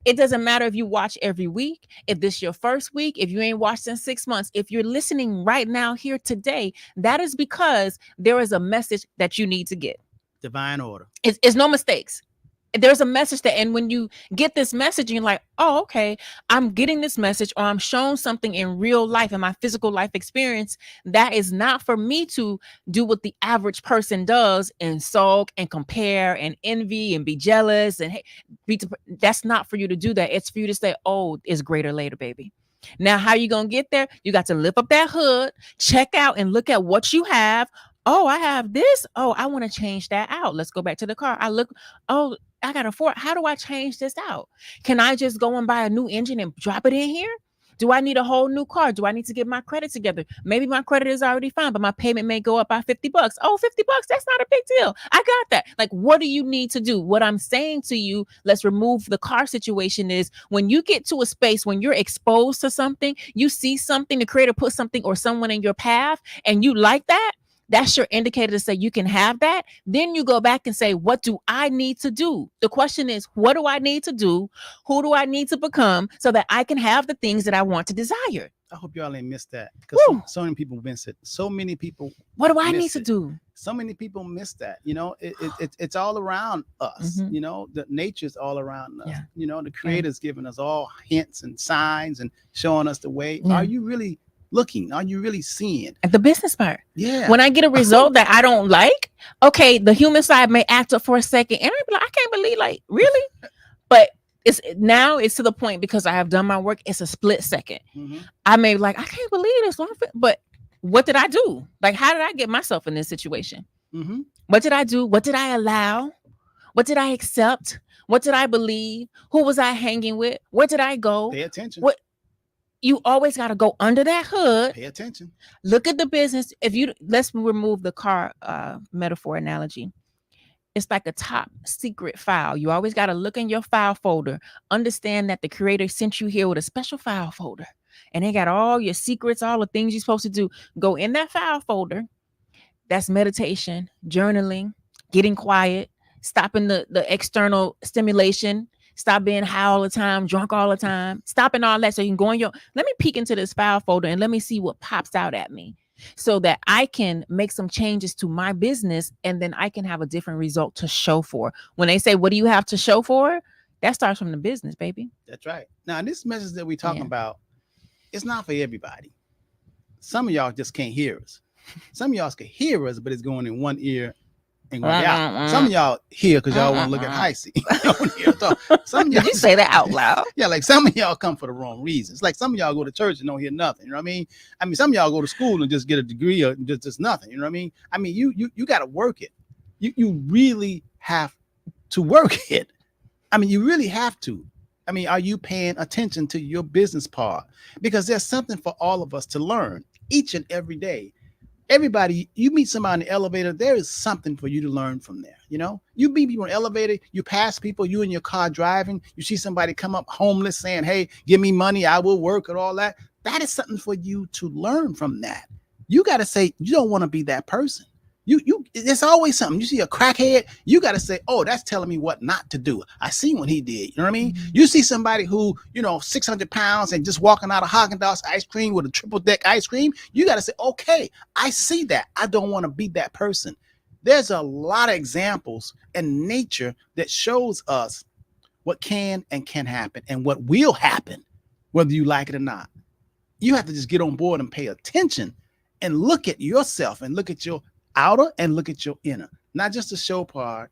it doesn't matter if you watch every week, if this is your first week, if you ain't watched in 6 months, if you're listening right now here today, that is because there is a message that you need to get.
Divine order.
It's no mistakes. There's a message that, and when you get this message, you're like, oh, okay, I'm getting this message, or I'm shown something in real life, in my physical life experience, that is not for me to do what the average person does and sulk and compare and envy and be jealous. And that's not for you to do that. It's for you to say, oh, it's greater later, baby. Now, how you going to get there? You got to lift up that hood, check out and look at what you have. Oh, I have this. Oh, I want to change that out. Let's go back to the car. I look, oh, I got a Ford. How do I change this out? Can I just go and buy a new engine and drop it in here? Do I need a whole new car? Do I need to get my credit together? Maybe my credit is already fine, but my payment may go up by $50. Oh, $50, that's not a big deal. I got that. Like, what do you need to do? What I'm saying to you, let's remove the car situation, is when you get to a space, when you're exposed to something, you see something, the creator put something or someone in your path, and you like that, that's your indicator to say you can have that. Then you go back and say, what do I need to do? The question is, what do I need to do? Who do I need to become so that I can have the things that I want to desire?
I hope y'all ain't missed that, because so many people miss it. So many people.
What do I need to do?
So many people miss that. You know, it's all around us.
Mhm.
You know, the nature's all around us.
Yeah.
You know, the creator's giving us all hints and signs and showing us the way.
Yeah.
Are you really looking? Are you really seeing?
And the business part.
Yeah.
When I get a result that I don't like, okay, the human side may act up for a second, and I be like, I can't believe, like, really? But it's to the point, because I have done my work. It's a split second.
Mhm.
I may be like, I can't believe this, but what did I do? Like, how did I get myself in this situation?
Mhm.
What did I do? What did I allow? What did I accept? What did I believe? Who was I hanging with? Where did I go?
Pay attention.
What? You always got to go under that hood.
Pay attention.
Look at the business. Let's remove the car metaphor analogy. It's like a top secret file. You always got to look in your file folder. Understand that the creator sent you here with a special file folder, and they got all your secrets, all the things you're supposed to do. Go in that file folder. That's meditation, journaling, getting quiet, stopping the external stimulation. Stop being high all the time, drunk all the time, stopping all that, so you can go in let me peek into this file folder and let me see what pops out at me, so that I can make some changes to my business, and then I can have a different result to show for. When they say, what do you have to show for? That starts from the business, baby.
That's right. Now, this message that we're talking
Yeah.
about, it's not for everybody. Some of y'all just can't hear us. Some of y'all can hear us, but it's going in one ear and going out. Some of y'all hear because y'all want to look at icy. Some of y'all,
Did you say that out loud?
Yeah, like some of y'all come for the wrong reasons. Like some of y'all go to church and don't hear nothing. You know what I mean? I mean, some of y'all go to school and just get a degree or just nothing. You know what I mean? I mean, you got to work it. You really have to work it. I mean, you really have to. I mean, are you paying attention to your business part? Because there's something for all of us to learn each and every day. Everybody, you meet somebody in the elevator, there is something for you to learn from there. You know, you meet people in the elevator, you pass people, you in your car driving, you see somebody come up homeless saying, hey, give me money, I will work, and all that. That is something for you to learn from that. You got to say, you don't want to be that person. There's always something. You see a crackhead, you got to say, oh, that's telling me what not to do. I seen what he did. You know what I mean? You see somebody who, 600 pounds and just walking out of Haagen-Dazs ice cream with a triple deck ice cream. You got to say, okay, I see that. I don't want to be that person. There's a lot of examples in nature that shows us what can and can happen and what will happen, whether you like it or not. You have to just get on board and pay attention and look at yourself and look at your outer and look at your inner, not just the show part,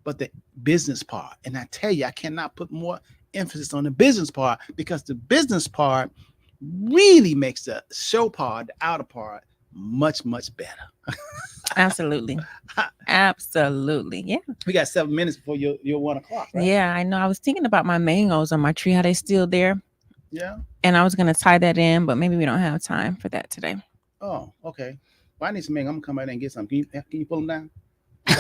but the business part. And I tell you, I cannot put more emphasis on the business part, because the business part really makes the show part, the outer part, much, much better.
Absolutely. Absolutely. Yeah.
We got 7 minutes before your 1 o'clock, right?
Yeah, I know. I was thinking about my mangoes on my tree, how they still there.
Yeah.
And I was going to tie that in, but maybe we don't have time for that today.
Oh, okay. Well, I need some mango. I'm gonna come out there and get some. Can you pull them down? I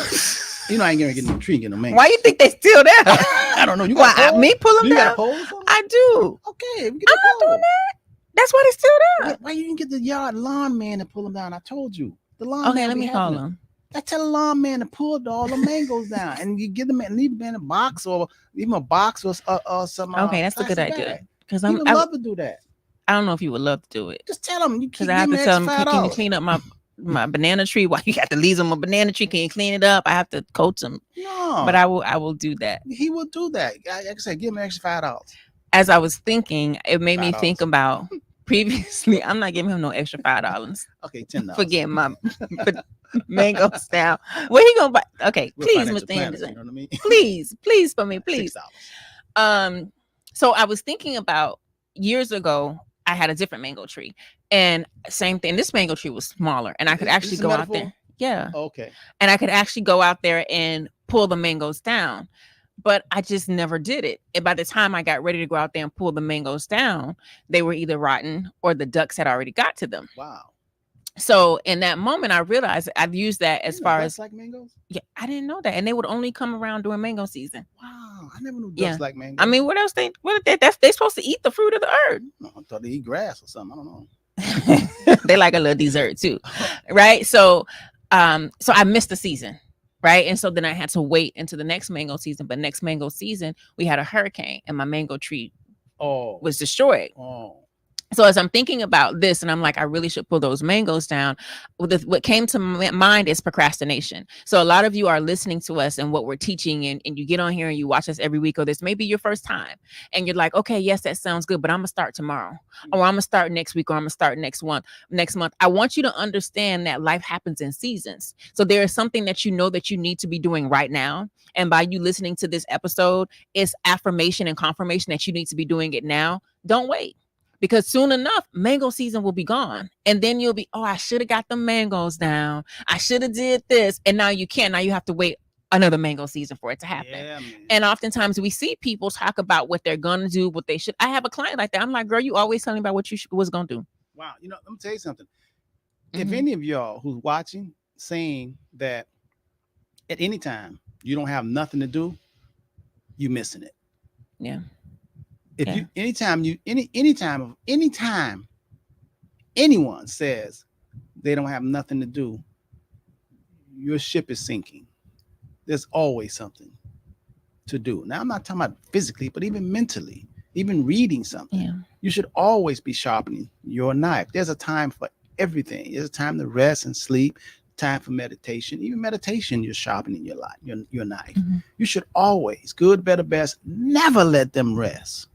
ain't gonna get in the tree and get no mango.
Why you think they still there?
I don't know. You got a pole?
Me pull them
You
down?
got a pole or something?
I do.
Okay, we get
I'm
the
not
pole.
doing that. That's why they still there.
Why you didn't get the yard lawn man to pull them down? I told you. The lawn
Okay,
man
let
be
me
having
call
it.
them.
I tell the lawn man to pull all the mangoes down, and you give them leave them in a box or even a box or some.
Okay, that's a good
plastic
idea.
bag.
Because
He would
I
love to do that.
don't know if you would love to do it.
Just tell him you
Because
keep
I have to
giving
tell them,
extra
can you
$5.
clean up my banana tree? Why you got the leaves on my banana tree? Can you clean it up? I have to coach them.
No,
But I will do that.
he will do that. Like I said, give him extra $5.
As I was thinking, it made me
$5.
think about previously. I'm not giving him no extra $5
Okay, $10.
for getting my mangoes down. Where he gonna buy? Okay,
We're
please,
financial
Mr.
planners,
Anderson.
you know what I mean?
Please for me, please.
$6.
So I was thinking about years ago, I had a different mango tree, and same thing. This mango tree was smaller, and I could
Is
actually
this a
go out
metaphor?
there. Yeah.
Okay.
And I could actually go out there and pull the mangoes down. but I just never did it. And by the time I got ready to go out there and pull the mangoes down, they were either rotten or the ducks had already got to them.
Wow.
So in that moment, I realized I've used that as
You know
far
ducks
as
like mangoes.
yeah, I didn't know that, and they would only come around during mango season.
Wow, I never knew ducks
Yeah.
like mangoes.
I mean, what else they supposed to eat the fruit of the earth?
No, I thought they eat grass or something. I don't know.
They like a little dessert too, right? So I missed the season, right? And so then I had to wait into the next mango season. But next mango season, we had a hurricane, and my mango tree
Oh,
was destroyed.
oh,
So as I'm thinking about this, and I'm like, I really should pull those mangoes down. What came to mind is procrastination. So a lot of you are listening to us and what we're teaching, and you get on here and you watch us every week, or this may be your first time, and you're like, okay, yes, that sounds good, but I'm gonna start tomorrow, or I'm gonna start next week, or I'm gonna start next month. I want you to understand that life happens in seasons. So there is something that you know that you need to be doing right now. And by you listening to this episode, it's affirmation and confirmation that you need to be doing it now. Don't wait. Because soon enough, mango season will be gone. And then you'll be, oh, I should have got the mangoes down. I should have did this. And now you can't. Now you have to wait another mango season for it to happen.
yeah, man.
And oftentimes we see people talk about what they're going to do, what they should. I have a client like that. I'm like, girl, you always telling me about what you was going to do.
Wow, you know, let me tell you something. If
Mhm.
any of y'all who's watching saying that at any time you don't have nothing to do, you missing it.
Yeah.
If
Yeah.
you anytime anyone says they don't have nothing to do, your ship is sinking. There's always something to do. Now I'm not talking about physically, but even mentally, even reading something.
Yeah.
You should always be sharpening your knife. There's a time for everything. There's a time to rest and sleep, time for meditation. Even meditation, you're sharpening your knife.
Mhm.
You should always, good, better, best, never let them rest.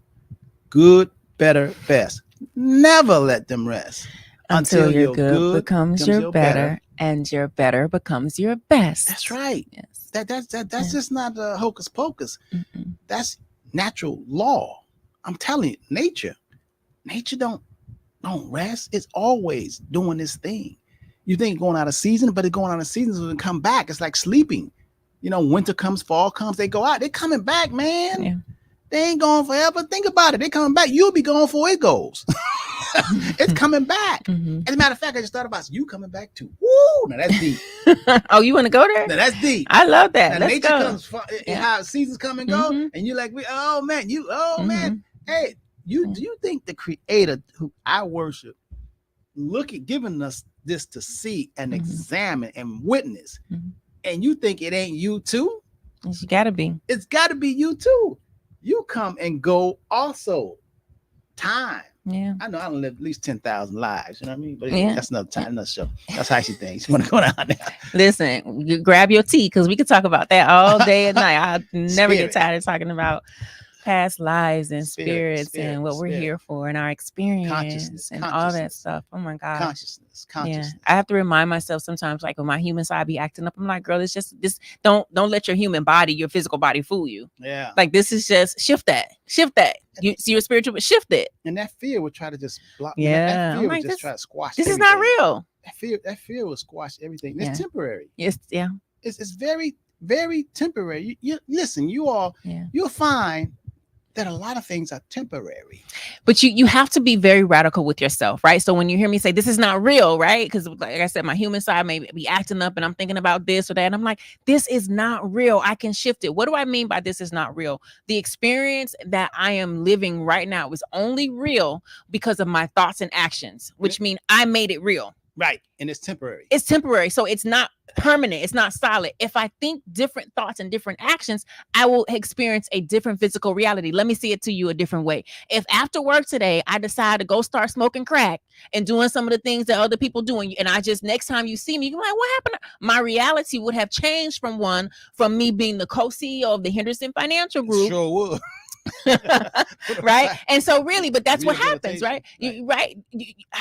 Good, better, best. Never let them rest
Until your good becomes your better, and your better becomes your best.
That's right.
Yes.
That's
Yeah.
just not hocus pocus.
Mm-mm.
That's natural law. I'm telling you, nature don't rest. It's always doing this thing. You think going out of season, but it's going out of season so it come back. It's like sleeping. You know, winter comes, fall comes, they go out. They're coming back, man.
Yeah.
They ain't going forever. Think about it. They're coming back. You'll be gone before it goes. It's coming back.
Mhm.
As a matter of fact, I just thought about you coming back too. Woo! Now that's deep.
Oh, you want to go there?
Now that's deep.
I love that.
Now
Let's
nature
go.
comes,
Yeah.
how seasons come and go,
Mhm.
and you're like, man,
Mhm.
man, hey, do you think the Creator who I worship, giving us this to see and
Mhm.
examine and witness,
Mhm.
and you think it ain't you too?
You gotta be.
It's got to be you too. You come and go also. Time.
Yeah.
I know I don't live at least 10,000 lives. You know what I mean? But
Yeah.
that's another time, another show. That's how she thinks. You want to go down there?
Listen, you grab your tea because we could talk about that all day and night. I'll never get
Spirit.
tired of talking about past lives and
Spirit,
spirits and what we're
spirit.
here for and our experience
Consciousness,
and all that
consciousness.
stuff. Oh my God.
Consciousness.
Yeah. I have to remind myself sometimes, like when my human side be acting up, I'm like, girl, it's just this. Don't let your human body, your physical body fool you.
Yeah.
Like this is just shift that. You see your spiritual, but shift it.
And that fear would try to just block.
Yeah.
That
I'm
fear
like,
would just
this-
try to squash.
This is not
everything.
real.
That fear will squash everything. It's
Yeah.
temporary.
Yes. Yeah.
It's very, very temporary. You listen, you'll find that a lot of things are temporary.
But you have to be very radical with yourself, right? So when you hear me say this is not real, right? Because like I said, my human side may be acting up and I'm thinking about this or that. And I'm like, this is not real. I can shift it. What do I mean by this is not real? The experience that I am living right now is only real because of my thoughts and actions, which mean I made it real.
Right. And it's temporary.
It's temporary. So it's not permanent. It's not solid. If I think different thoughts and different actions, I will experience a different physical reality. Let me see it to you a different way. If after work today, I decide to go start smoking crack and doing some of the things that other people doing, and I just, next time you see me, you're like, what happened? My reality would have changed from me being the co-CEO of the Henderson Financial Group.
Sure would.
Right. And so really, but that's what
Rehabilitation,
happens, right?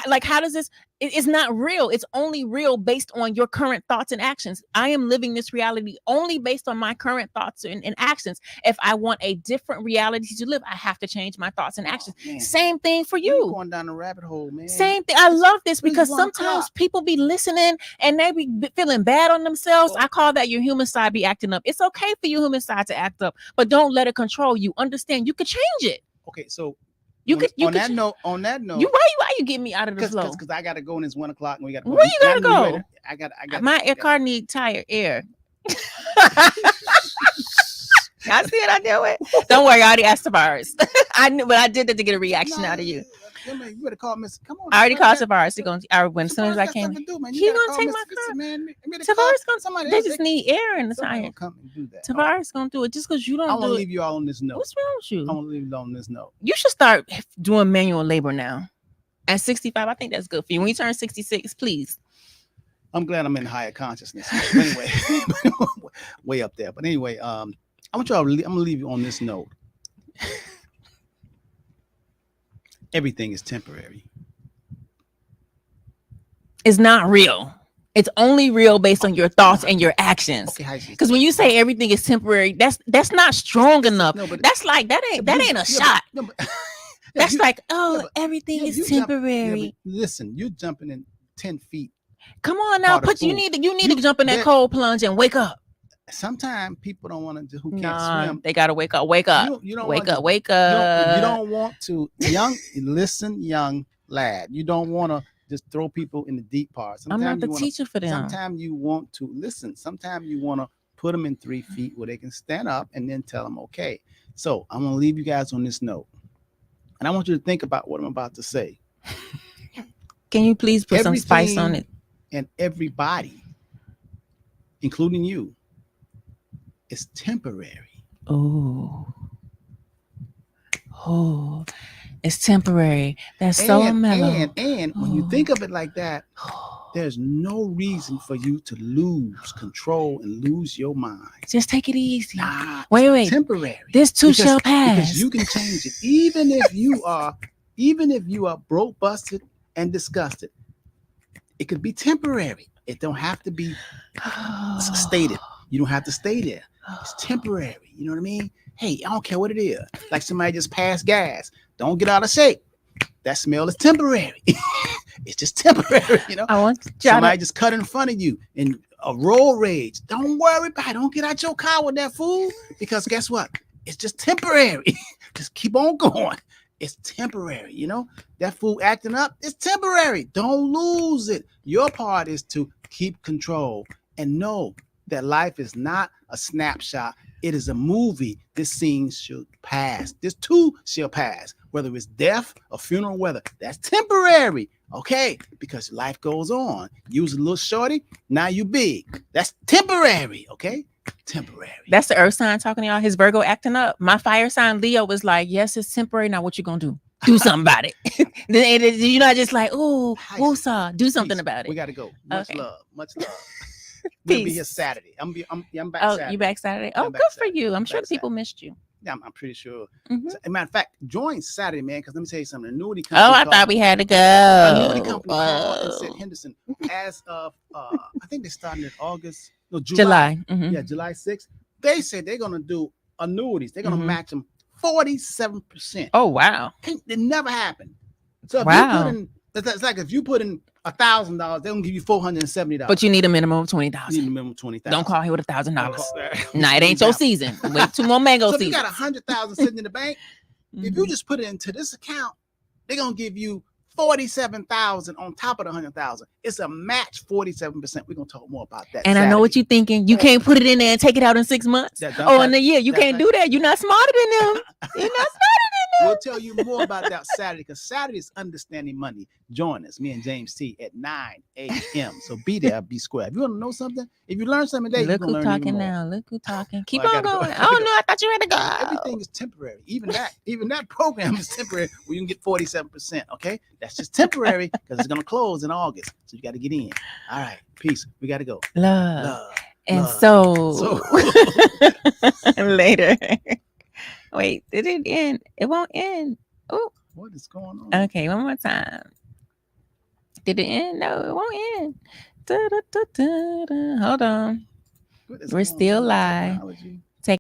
Like, how does this, It's not real. It's only real based on your current thoughts and actions. I am living this reality only based on my current thoughts and actions. If I want a different reality to live, I have to change my thoughts and actions.
Man.
Same thing for
You're
you.
going down the rabbit hole, man.
Same thing. I love this
It's
because
1
sometimes
o'clock.
people be listening and they be feeling bad on themselves.
Oh.
I call that your human side be acting up. It's okay for your human side to act up, but don't let it control you. Understand you could change it.
Okay, so
You
on,
could. You
on
could.
that note, on that note,
Why you get me out of the flow?
because I gotta go and it's 1 o'clock and we gotta go.
Where you gotta
And I know
go?
ready. I got
My air car need tire air. I see what I do it. Don't worry, I already asked Tavares. I knew, but I did that to get a reaction out of you.
You better call Miss. Come on.
I already called Tavares. He's gonna. When as soon as I
Tavares got
came,
something to do, man.
he
You gotta
gonna
call
take
Miss
my
Fitzy,
car.
man. You better call
Tavares gonna.
somebody
They
else.
just need air in the
Somebody
tire.
will come and do that.
Tavares gonna do it just because you
I
don't
want to
do it.
leave you all on this note.
What's wrong with
I
you?
want to leave you on this note.
You should start doing manual labor now. At 65, I think that's good for you. When you turn 66, please.
I'm glad I'm in higher consciousness. But anyway, way up there. But anyway, I'm gonna leave you on this note. Everything is temporary.
It's not real. It's only real based on your thoughts and your actions.
Okay,
because when you say everything is temporary, that's not strong enough.
No, but
that's like that ain't a shot. That's like, everything is temporary.
Listen, you're jumping in 10 feet.
Come on now, you need to jump in that cold plunge and wake up.
Sometimes people don't want to do who can't swim.
They gotta wake up. Wake up.
You don't
wake
want
up. Wake up.
You don't want to young lad. You don't want to just throw people in the deep part.
I'm not the teacher for them.
Sometimes you want to listen. Sometimes you want to put them in 3 feet where they can stand up and then tell them, okay. So I'm gonna leave you guys on this note, and I want you to think about what I'm about to say.
Can you please put some spice on it?
And everybody, including you, is temporary.
Oh, it's temporary. That's so mellow.
And when you think of it like that, there's no reason for you to lose control and lose your mind.
Just take it easy.
Nah,
wait.
Temporary.
This too shall pass.
Because you can change it. Even if you are broke, busted, and disgusted, it could be temporary. It don't have to be stated. You don't have to stay there. It's temporary. You know what I mean? Hey, I don't care what it is. Like somebody just passed gas. Don't get out of shape. That smell is temporary. It's just temporary, you know.
I want
somebody just cut in front of you in a road rage. Don't worry about it. Don't get out your car with that fool, because guess what? It's just temporary. Just keep on going. It's temporary, you know. That fool acting up, it's temporary. Don't lose it. Your part is to keep control and know that life is not a snapshot. It is a movie. This scene should pass. This too shall pass. Whether it's death or funeral weather, that's temporary. Okay, because life goes on. You was a little shorty, now you big. That's temporary. Okay, temporary.
That's the earth sign talking to y'all. His Virgo acting up. My fire sign Leo was like, yes, it's temporary. Now what you gonna do? Do something about it. You're not just like, oh, woosah, do something about it.
We gotta go. Much
Okay.
love. We'll be here Saturday. I'm back Saturday.
You back Saturday?
I'm
Oh,
back
good for
Saturday.
you. I'm
I'm
sure
back
the people missed you.
Yeah, I'm pretty sure.
Mhm.
As a matter of fact, join Saturday, man, because let me tell you something. Annuity
Oh,
company.
I thought we had to
Annuity
go.
company called and said, Henderson, as of I think they started in August, no,
July. Mhm.
Yeah, July 6th. They said they're gonna do annuities. They're gonna
Mhm.
match them 47%.
Oh, wow.
It never happened. So if
Wow.
you put in, it's like if you put in $1,000, they're gonna give you $470.
But you need a minimum of
you need a
$20,000.
minimum 20,000.
Don't call here with $1,000.
Nah,
Nah, it ain't your season. Wait 2 more mango
So if you
seasons.
got 100,000 sitting in the bank, if you just put it into this account, they're gonna give you 47,000 on top of the 100,000. It's a match 47%. We're gonna talk more about that.
And I know what you're thinking. You can't put it in there and take it out in 6 months. In a year. You can't do that. You're not smarter than them. You're not
We'll tell you more about that Saturday, because Saturday is Understanding Monday. Join us, me and James T, at 9 a.m. So be there, be square. If you want to know something, if you learn something today,
Look
you're
who
gonna learn
talking
even more.
now. Look who talking. Keep
I
on
gotta go.
going. Oh no, I thought you had to go.
Everything is temporary. Even that program is temporary where you can get 47%. Okay, that's just temporary because it's gonna close in August. So you got to get in. All right, peace. We got to go.
Love. And
love.
so later. Wait, did it end? It won't end. Oh,
what is going on?
okay, one more time. Did it end? No, it won't end. Da, da, da, da, da. Hold on.
What is
We're
going
still
on with
live.
technology?